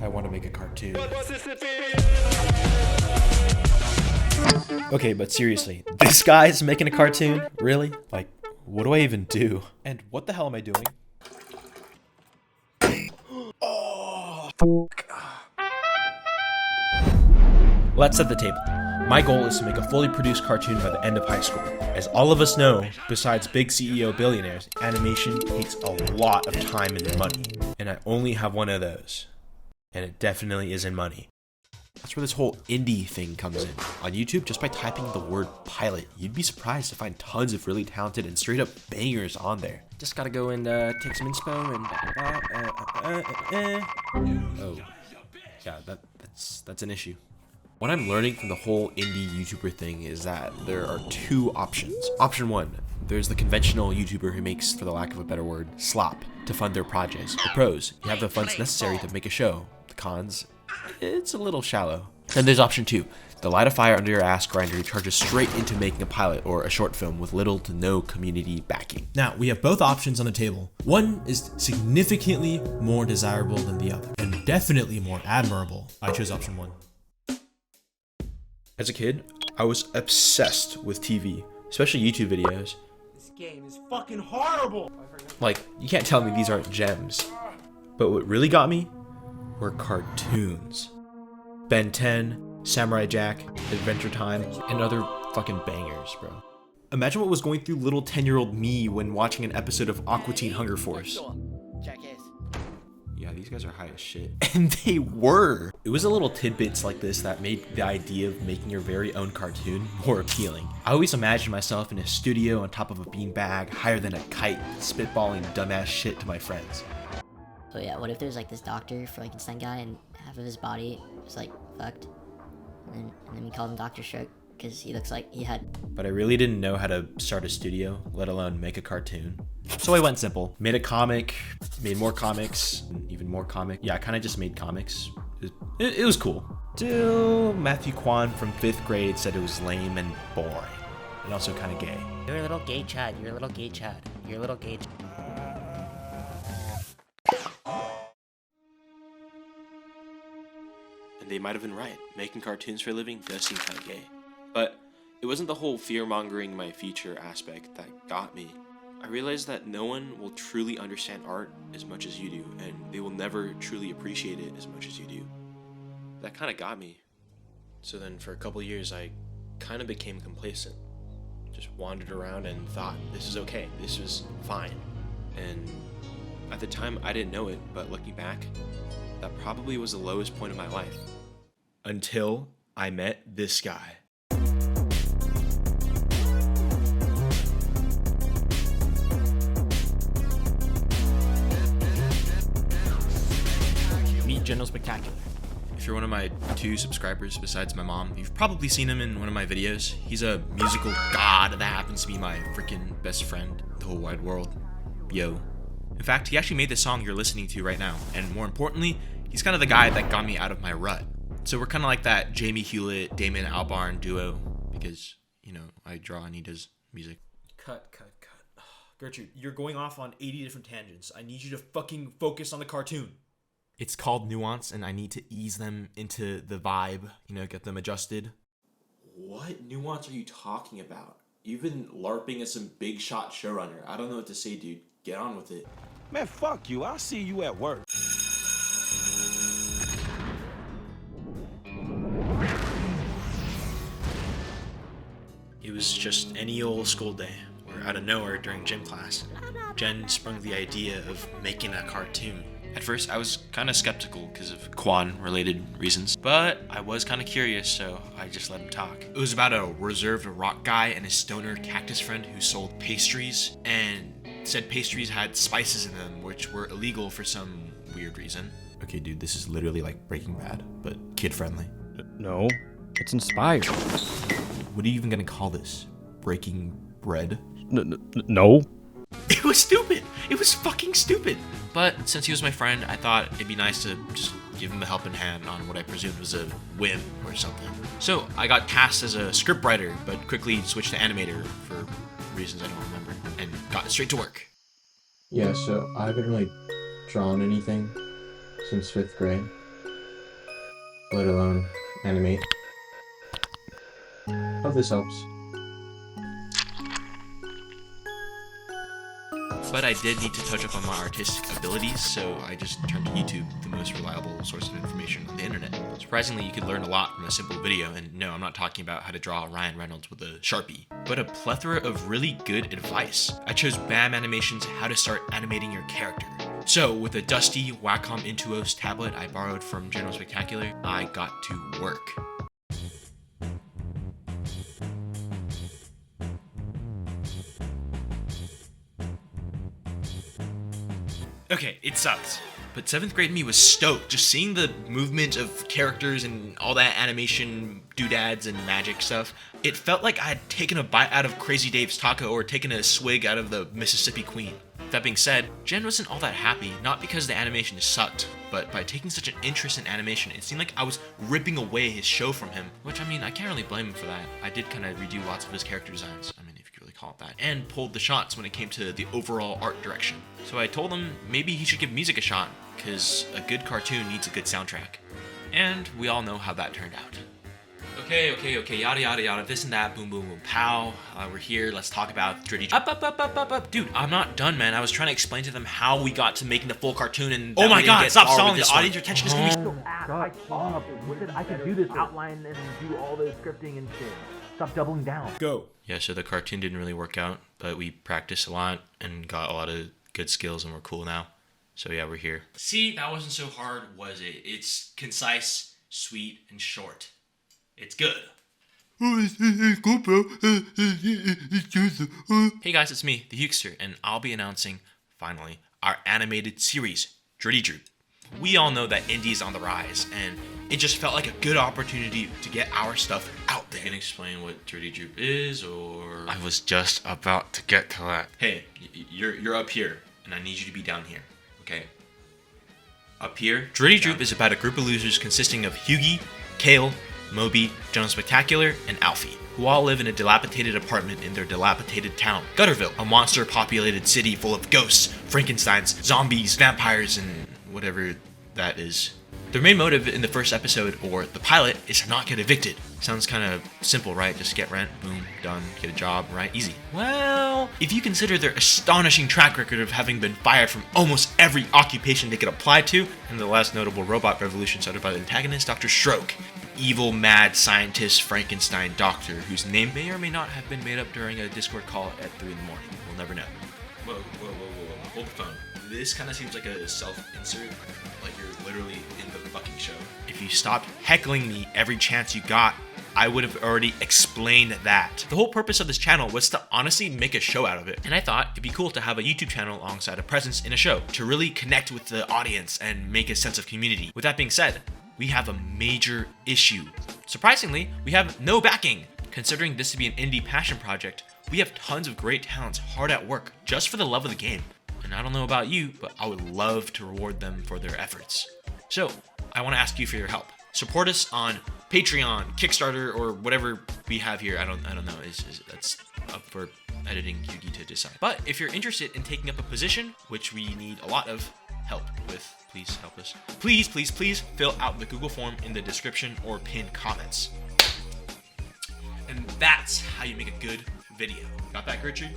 I want to make a cartoon. Okay, but seriously, this guy's making a cartoon? Really? Like, what do I even do? And what the hell am I doing? Oh, fuck. Let's set the table. My goal is to make a fully produced cartoon by the end of high school. As all of us know, besides big CEO billionaires, animation takes a lot of time and money. And I only have one of those. And it definitely isn't money. That's where this whole indie thing comes in. On YouTube, just by typing the word pilot, you'd be surprised to find tons of really talented and straight up bangers on there. Just gotta go and take some inspo and oh, yeah, that's an issue. What I'm learning from the whole indie YouTuber thing is that there are two options. Option one, there's the conventional YouTuber who makes, for the lack of a better word, slop to fund their projects. The pros, you have the funds necessary to make a show. The cons, it's a little shallow. Then there's option two, the light a fire under your ass grinder who charges straight into making a pilot or a short film with little to no community backing. Now, we have both options on the table. One is significantly more desirable than the other, and definitely more admirable. I chose option one. As a kid, I was obsessed with TV, especially YouTube videos. This game is fucking horrible! Like, you can't tell me these aren't gems. But what really got me were cartoons. Ben 10, Samurai Jack, Adventure Time, and other fucking bangers, bro. Imagine what was going through little 10-year-old me when watching an episode of Aqua Teen Hunger Force. Yeah, these guys are high as shit. And they were. It was a little tidbits like this that made the idea of making your very own cartoon more appealing. I always imagined myself in a studio on top of a beanbag, higher than a kite, spitballing dumbass shit to my friends. So yeah, what if there's like this doctor Frankenstein guy and half of his body was like fucked, and then we called him Dr. Stroke because he looks like he had. But I really didn't know how to start a studio, let alone make a cartoon. So I went simple. Made a comic, made more comics, even more comic. Yeah, I kind of just made comics. It was cool. Till Matthew Kwan from 5th grade said it was lame and boring, and also kind of gay. You're a little gay Chad. You're a little gay Chad. You're a little gay. And they might have been right. Making cartoons for a living does seem kind of gay. But it wasn't the whole fear-mongering my future aspect that got me. I realized that no one will truly understand art as much as you do, and they will never truly appreciate it as much as you do. That kind of got me. So then for a couple years, I kind of became complacent. Just wandered around and thought, this is okay, this was fine. And at the time, I didn't know it, but looking back, that probably was the lowest point of my life. Until I met this guy. Meet General Spectacular. If you're one of my 2 subscribers besides my mom, you've probably seen him in one of my videos. He's a musical god that happens to be my freaking best friend in the whole wide world. Yo. In fact, he actually made the song you're listening to right now, and more importantly, he's kind of the guy that got me out of my rut. So we're kind of like that Jamie Hewlett, Damon Albarn duo, because, you know, I draw and he does music. Cut. Gertrude, you're going off on 80 different tangents. I need you to fucking focus on the cartoon. It's called nuance, and I need to ease them into the vibe, you know, get them adjusted. What nuance are you talking about? You've been LARPing as some big shot showrunner. I don't know what to say, dude. Get on with it. Man, fuck you. I'll see you at work. It was just any old school day, where out of nowhere during gym class, Jen sprung the idea of making a cartoon. At first, I was kind of skeptical because of Quan-related reasons, but I was kind of curious, so I just let him talk. It was about a reserved rock guy and his stoner cactus friend who sold pastries, and said pastries had spices in them, which were illegal for some weird reason. Okay, dude, this is literally like Breaking Bad, but kid-friendly. No, it's inspired. What are you even gonna call this? Breaking Bread? No. It was stupid. It was fucking stupid. But since he was my friend, I thought it'd be nice to just give him a helping hand on what I presumed was a whim or something. So I got tasked as a scriptwriter, but quickly switched to animator for reasons I don't remember, and got straight to work. Yeah, so I haven't really drawn anything since 5th grade, let alone animate. Hope this helps. But I did need to touch up on my artistic abilities, so I just turned to YouTube, the most reliable source of information on the internet. Surprisingly, you could learn a lot from a simple video, and no, I'm not talking about how to draw Ryan Reynolds with a Sharpie, but a plethora of really good advice. I chose BAM Animation's How to Start Animating Your Character. So, with a dusty Wacom Intuos tablet I borrowed from General Spectacular, I got to work. Okay, it sucked. But 7th grade me was stoked. Just seeing the movement of characters and all that animation doodads and magic stuff. It felt like I had taken a bite out of Crazy Dave's taco or taken a swig out of the Mississippi Queen. That being said, Jen wasn't all that happy, not because the animation sucked, but by taking such an interest in animation, it seemed like I was ripping away his show from him. Which, I mean, I can't really blame him for that. I did kind of redo lots of his character designs. I mean, if you could really call it that. And pulled the shots when it came to the overall art direction. So I told him maybe he should give music a shot, because a good cartoon needs a good soundtrack. And we all know how that turned out. Okay, yada yada yada, this and that, boom boom boom, pow. We're here, let's talk about Gritty Droop. Up. Dude, I'm not done, man. I was trying to explain to them how we got to making the full cartoon and Oh my god, stop stalling. The audience retention is gonna be So I told him, he said I could do this outline and do all the scripting and shit. Stop doubling down. Go. Yeah, so the cartoon didn't really work out, but we practiced a lot and got a lot of good skills and we're cool now. So yeah, we're here. See, that wasn't so hard, was it? It's concise, sweet, and short. It's good. Hey guys, it's me, the Hugester, and I'll be announcing, finally, our animated series, Dirty Droop. We all know that indie is on the rise, and it just felt like a good opportunity to get our stuff out there. You can explain what Dirty Droop is, or... I was just about to get to that. Hey, you're up here, and I need you to be down here, okay? Up here, Dirty Droop is about a group of losers consisting of Hughie, Kale, Moby, General Spectacular, and Alfie, who all live in a dilapidated apartment in their dilapidated town, Gutterville, a monster-populated city full of ghosts, Frankensteins, zombies, vampires, and whatever that is. Their main motive in the first episode, or the pilot, is to not get evicted. Sounds kind of simple, right? Just get rent, boom, done, get a job, right? Easy. Well, if you consider their astonishing track record of having been fired from almost every occupation they could apply to, and the last notable robot revolution started by the antagonist, Dr. Stroke, evil, mad scientist Frankenstein doctor, whose name may or may not have been made up during a Discord call at 3 in the morning. We'll never know. Whoa. Hold the phone. This kind of seems like a self-insert, like you're literally in the fucking show. If you stopped heckling me every chance you got, I would have already explained that. The whole purpose of this channel was to honestly make a show out of it. And I thought it'd be cool to have a YouTube channel alongside a presence in a show, to really connect with the audience and make a sense of community. With that being said, we have a major issue. Surprisingly, we have no backing. Considering this to be an indie passion project, we have tons of great talents hard at work just for the love of the game. And I don't know about you, but I would love to reward them for their efforts. So, I want to ask you for your help. Support us on Patreon, Kickstarter, or whatever we have here. I don't know. That's up for editing Yugi to decide. But if you're interested in taking up a position, which we need a lot of help with, please help us. Please fill out the Google form in the description or pinned comments. And that's how you make a good video. Got that, Gertrude?